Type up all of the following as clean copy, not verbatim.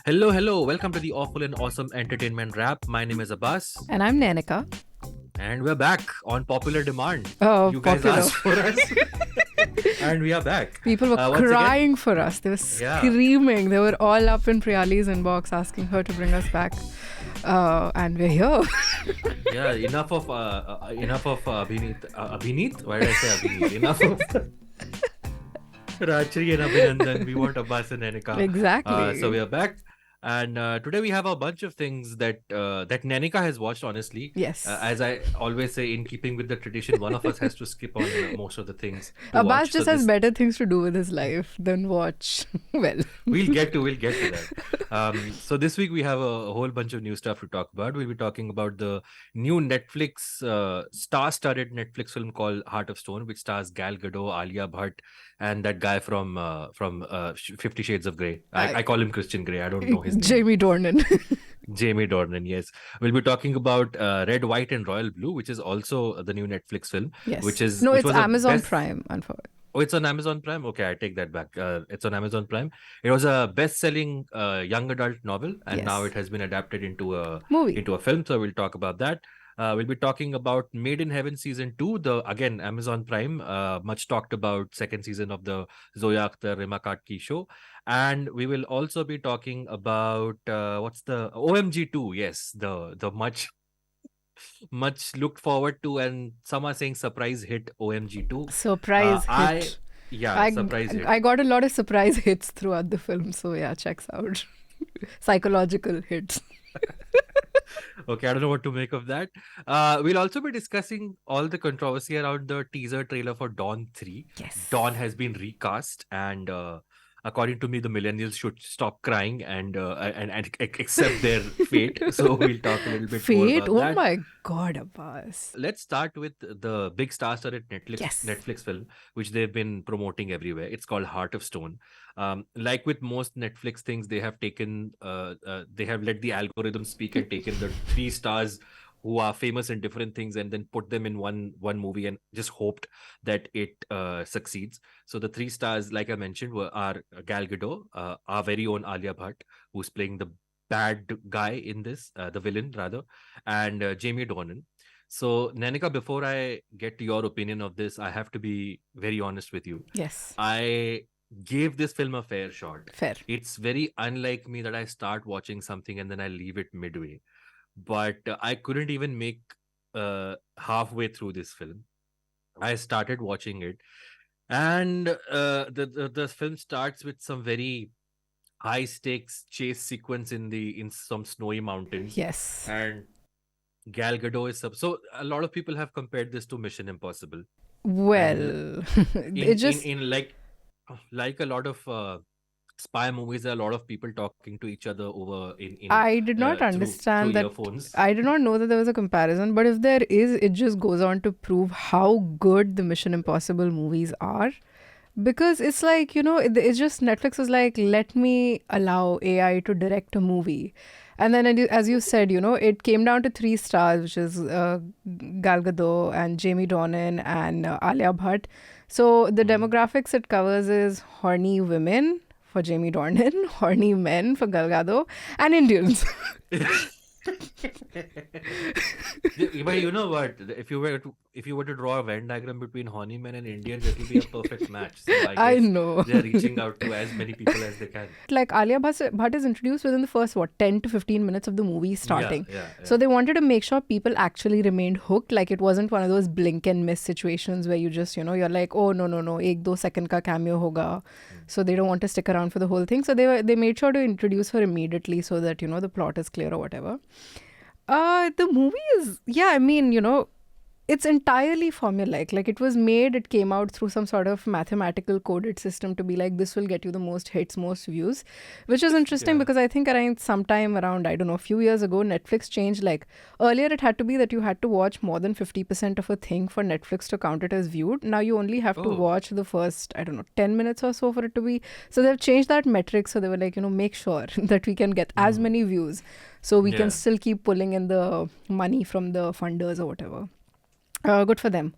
Hello, hello. Welcome to the Awful and Awesome Entertainment Wrap. My name is Abbas. And I'm Nainika. And we're back on popular demand. Oh, you guys popular. asked for us. And we are back. People were once crying again, for us. They were screaming. They were all up in Priyali's inbox asking her to bring us back. And we're here. Yeah, enough of Abhineet. Abhineet? Why did I say Abhineet? Enough of Rachri and Abhinandan. We want Abbas and Nainika. Exactly. So we are back. And today we have a bunch of things that Nainika has watched, honestly. Yes. As I always say, in keeping with the tradition, one of us has to skip on most of the things. Abbas just has better things to do with his life than watch. Well, we'll get to that. So this week we have a whole bunch of new stuff to talk about. We'll be talking about the new Netflix, star-studded Netflix film called Heart of Stone, which stars Gal Gadot, Alia Bhatt, and that guy from 50 Shades of Grey. I call him Christian Grey. I don't know his name. Jamie Dornan. Jamie Dornan, yes. We'll be talking about Red, White and Royal Blue, which is also the new Netflix film. Yes. It's Amazon Prime. Oh, it's on Amazon Prime? Okay, I take that back. It's on Amazon Prime. It was a best-selling young adult novel, and now it has been adapted into a film. So we'll talk about that. We'll be talking about Made in Heaven Season 2, again, Amazon Prime, much talked about second season of the Zoya Akhtar, Rima Katki show. And we will also be talking about, what's the OMG 2? Yes, the much looked forward to, and some are saying surprise hit OMG 2. Surprise hit. Surprise hit. I got a lot of surprise hits throughout the film, so yeah, checks out. Psychological hits. Okay, I don't know what to make of that. We'll also be discussing all the controversy around the teaser trailer for Dawn 3. Yes. Dawn has been recast, and according to me, the millennials should stop crying and accept their fate. So we'll talk a little bit more about that. Oh my God, Abbas. Let's start with the big star-studded Netflix film, which they've been promoting everywhere. It's called Heart of Stone. Like with most Netflix things, they have taken, they have let the algorithm speak and taken the 3 stars who are famous in different things and then put them in one movie and just hoped that it succeeds. So the 3 stars, like I mentioned, are Gal Gadot, our very own Alia Bhatt, who's playing the bad guy in this, the villain rather, and Jamie Dornan. So Nainika, before I get to your opinion of this, I have to be very honest with you. Yes. I gave this film a fair shot. Fair. It's very unlike me that I start watching something and then I leave it midway. But I couldn't even make halfway through this film. I started watching it, and the film starts with some very high stakes chase sequence in some snowy mountains. Yes. And Gal Gadot is so a lot of people have compared this to Mission Impossible. Well, it just in like a lot of spy movies, there are a lot of people talking to each other over in I did not understand through that. Earphones. I did not know that there was a comparison, but if there is, it just goes on to prove how good the Mission Impossible movies are. Because it's like, it's just Netflix was like, let me allow AI to direct a movie. And then, as you said, it came down to 3 stars, which is Gal Gadot and Jamie Dornan and Alia Bhatt. So the demographics it covers is horny women for Jamie Dornan, horny men for Gal Gadot, and Indians. But you know what? If you were to draw a Venn diagram between horny men and Indians, it will be a perfect match. So I know. They're reaching out to as many people as they can. Like Alia Bhatt is introduced within the first 10 to 15 minutes of the movie starting. Yeah. So they wanted to make sure people actually remained hooked. Like it wasn't one of those blink and miss situations where you just, you're like, oh no, 1-2 second ka cameo hoga. So they don't want to stick around for the whole thing. So they made sure to introduce her immediately so that, the plot is clear or whatever. The movie is, it's entirely formulaic. Like it was made, it came out through some sort of mathematical coded system to be like, this will get you the most hits, most views, which is interesting because I think sometime around, I don't know, a few years ago, Netflix changed. Like earlier it had to be that you had to watch more than 50% of a thing for Netflix to count it as viewed. Now you only have to watch the first, 10 minutes or so for it to be. So they've changed that metric. So they were like, make sure that we can get as many views so we can still keep pulling in the money from the funders or whatever. Good for them.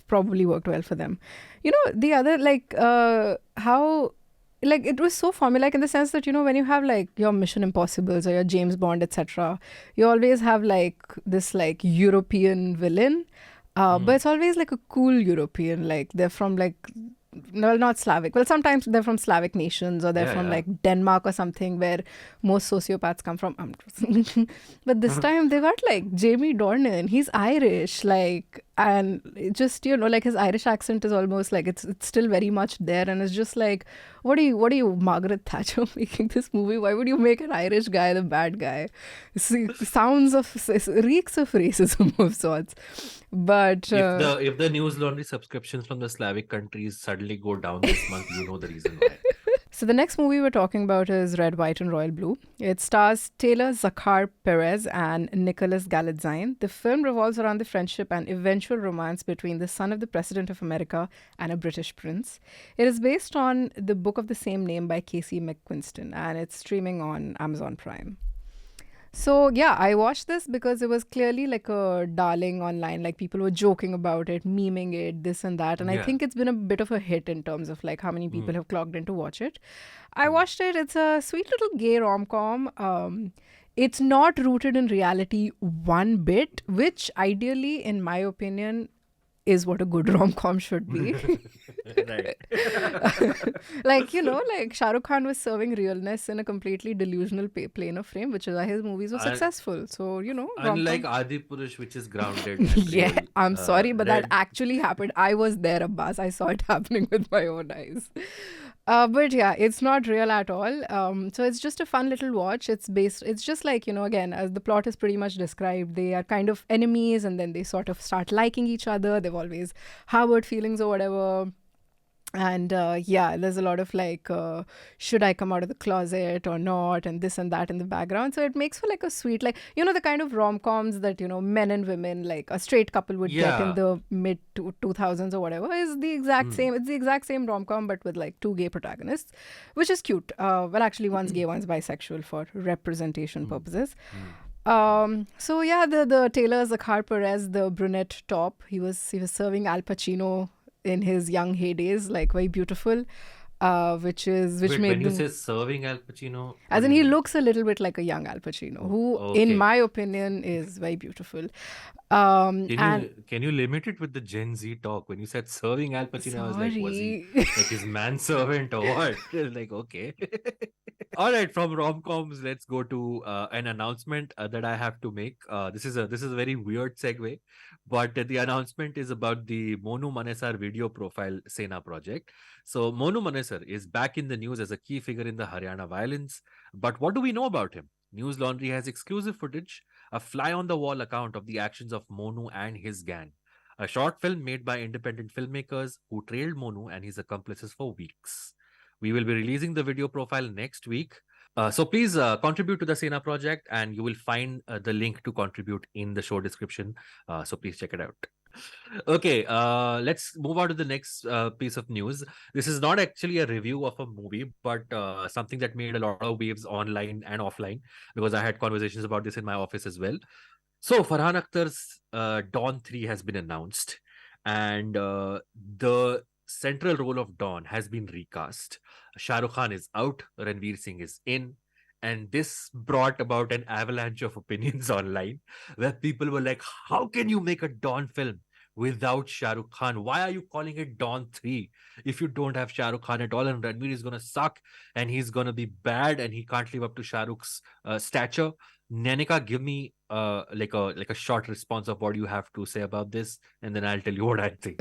Probably worked well for them. The other, how like it was so formulaic in the sense that, you know, when you have like your Mission Impossibles or your James Bond, etc., you always have like this like European villain, but it's always like a cool European, like they're from like, no, not Slavic. Well, sometimes they're from Slavic nations, or they're from like Denmark or something, where most sociopaths come from. But this time they got like Jamie Dornan. He's Irish, like, and it just, you know, like his Irish accent is almost like it's still very much there, and it's just like, what are you, Margaret Thatcher, making this movie? Why would you make an Irish guy the bad guy? Reeks of racism of sorts. But if the News Laundry subscriptions from the Slavic countries suddenly go down this month, you know the reason why. So the next movie we're talking about is Red, White and Royal Blue. It stars Taylor Zakhar Perez and Nicholas Galitzine. The film revolves around the friendship and eventual romance between the son of the President of America and a British prince. It is based on the book of the same name by Casey McQuiston, and it's streaming on Amazon Prime. So yeah, I watched this because it was clearly like a darling online. Like people were joking about it, memeing it, this and that. And I think it's been a bit of a hit in terms of like how many people have clocked in to watch it. I watched it. It's a sweet little gay rom-com. It's not rooted in reality one bit, which ideally, in my opinion, is what a good rom-com should be. Right. Like, you know, like Shah Rukh Khan was serving realness in a completely delusional plane of frame, which is why his movies were successful. So, you know, unlike Adipurush, which is grounded. And yeah, real, I'm sorry, but Red. that actually happened. I was there, Abbas. I saw it happening with my own eyes. But yeah, it's not real at all. So it's just a fun little watch. It's just like, you know, again, as the plot is pretty much described, they are kind of enemies and then they sort of start liking each other. They've always harbored feelings or whatever. And yeah, there's a lot of like, should I come out of the closet or not? And this and that in the background. So it makes for like a sweet, like, you know, the kind of rom-coms that, you know, men and women, like a straight couple would get in the mid 2000s or whatever, is the exact same. It's the exact same rom-com, but with like two gay protagonists, which is cute. Well, actually, one's gay, one's bisexual for representation purposes. So yeah, the Taylor Zakhar Perez, the brunette top, he was serving Al Pacino in his young heydays, like very beautiful, which made when you say serving Al Pacino, as in he looks a little bit like a young Al Pacino, who in my opinion is very beautiful. Can you limit it with the Gen Z talk? When you said serving Al Pacino, I was like, was he like his manservant or what? Like, okay. All right, from rom-coms, let's go to an announcement that I have to make. This is a very weird segue, but the announcement is about the Monu Manesar video profile Sena project. So Monu Manesar is back in the news as a key figure in the Haryana violence. But what do we know about him? News Laundry has exclusive footage, a fly-on-the-wall account of the actions of Monu and his gang. A short film made by independent filmmakers who trailed Monu and his accomplices for weeks. We will be releasing the video profile next week. So please contribute to the Sena project, and you will find the link to contribute in the show description. So please check it out. Okay, let's move on to the next piece of news. This is not actually a review of a movie, but something that made a lot of waves online and offline, because I had conversations about this in my office as well. So Farhan Akhtar's Dawn 3 has been announced, and the central role of Dawn has been recast. Shah Rukh Khan is out, Ranveer Singh is in, and this brought about an avalanche of opinions online where people were like, how can you make a Dawn film without Shah Rukh Khan? Why are you calling it Dawn 3 if you don't have Shah Rukh Khan at all? And Ranveer is going to suck and he's going to be bad and he can't live up to Shah Rukh's stature. Nainika, give me like a short response of what you have to say about this, and then I'll tell you what I think.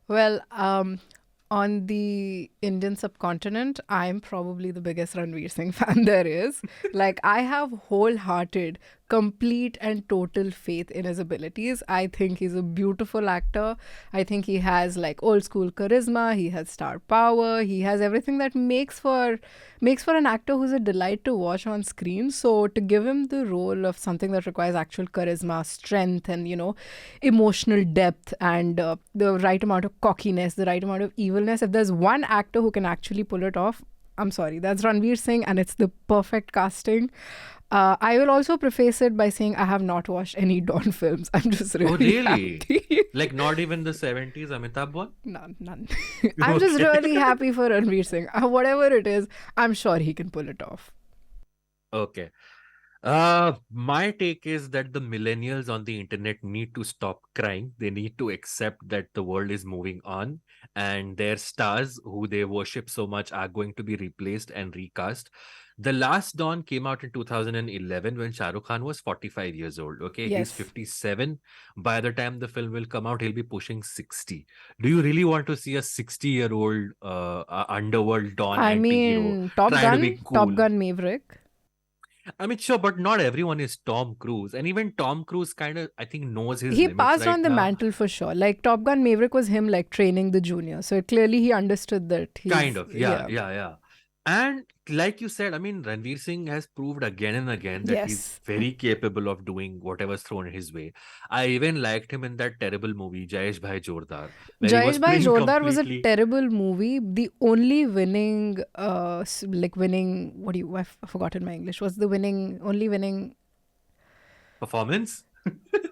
Well, on the Indian subcontinent, I'm probably the biggest Ranveer Singh fan there is. Like, I have wholehearted, complete and total faith in his abilities. I think he's a beautiful actor. I think he has like old school charisma. He has star power. He has everything that makes for an actor who's a delight to watch on screen. So to give him the role of something that requires actual charisma, strength, and, you know, emotional depth, and the right amount of cockiness, the right amount of evilness, if there's one actor who can actually pull it off, I'm sorry, that's Ranveer Singh, and it's the perfect casting. I will also preface it by saying I have not watched any Dawn films. I'm just really happy. Like not even the 70s Amitabh one? None. I'm just really happy for Ranveer Singh. Whatever it is, I'm sure he can pull it off. Okay. My take is that the millennials on the internet need to stop crying. They need to accept that the world is moving on and their stars who they worship so much are going to be replaced and recast. The Last Dawn came out in 2011 when Shah Rukh Khan was 45 years old. Okay, Yes. he's 57. By the time the film will come out, he'll be pushing 60. Do you really want to see a 60-year-old underworld Dawn anti-hero trying to be cool? Top Gun Maverick. I mean, sure, but not everyone is Tom Cruise. And even Tom Cruise kind of, I think, knows his He limits passed right on the now. mantle for sure. Like Top Gun Maverick was him like training the junior. So clearly he understood that. Kind of, yeah. And like you said, I mean, Ranveer Singh has proved again and again that he's very capable of doing whatever's thrown his way. I even liked him in that terrible movie, Jayesh Bhai Jordar. Jayesh Bhai Jordar was a terrible movie. The only winning, I've forgotten my English. What's the only winning performance?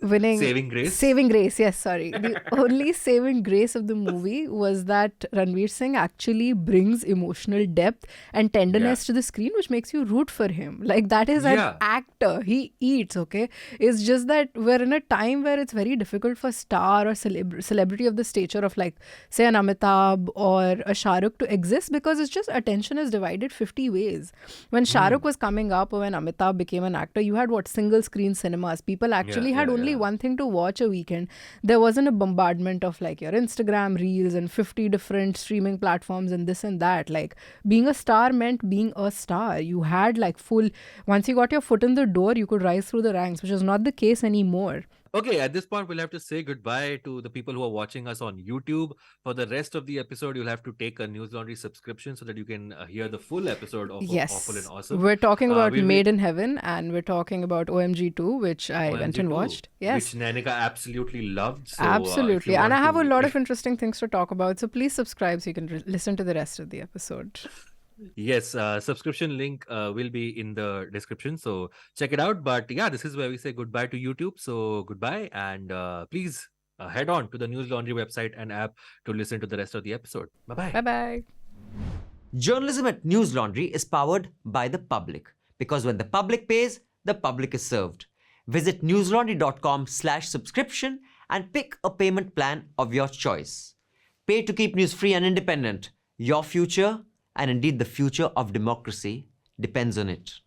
Saving Grace, yes, sorry. The only saving grace of the movie was that Ranveer Singh actually brings emotional depth and tenderness to the screen, which makes you root for him. Like, that is an actor. He eats, okay? It's just that we're in a time where it's very difficult for star or celebrity of the stature of, like, say, an Amitabh or a Shah Rukh to exist, because it's just attention is divided 50 ways. When Shah Rukh was coming up or when Amitabh became an actor, you had single screen cinemas. People actually had only one thing to watch a weekend. There wasn't a bombardment of like your Instagram reels and 50 different streaming platforms and this and that. Like, being a star meant being a star. You had like once you got your foot in the door, you could rise through the ranks, which is not the case anymore. Okay, at this point, we'll have to say goodbye to the people who are watching us on YouTube. For the rest of the episode, you'll have to take a News Laundry subscription so that you can hear the full episode of Awful and Awesome. We're talking about Made in Heaven, and we're talking about OMG 2, which I went and watched. Yes. Which Nainika absolutely loved. So, absolutely. And I have a lot of interesting things to talk about. So please subscribe so you can listen to the rest of the episode. Yes, subscription link will be in the description, so check it out. But yeah, this is where we say goodbye to YouTube. So goodbye, and please head on to the News Laundry website and app to listen to the rest of the episode. Bye-bye. Bye-bye. Journalism at News Laundry is powered by the public, because when the public pays, the public is served. Visit newslaundry.com/subscription and pick a payment plan of your choice. Pay to keep news free and independent. Your future, and indeed the future of democracy, depends on it.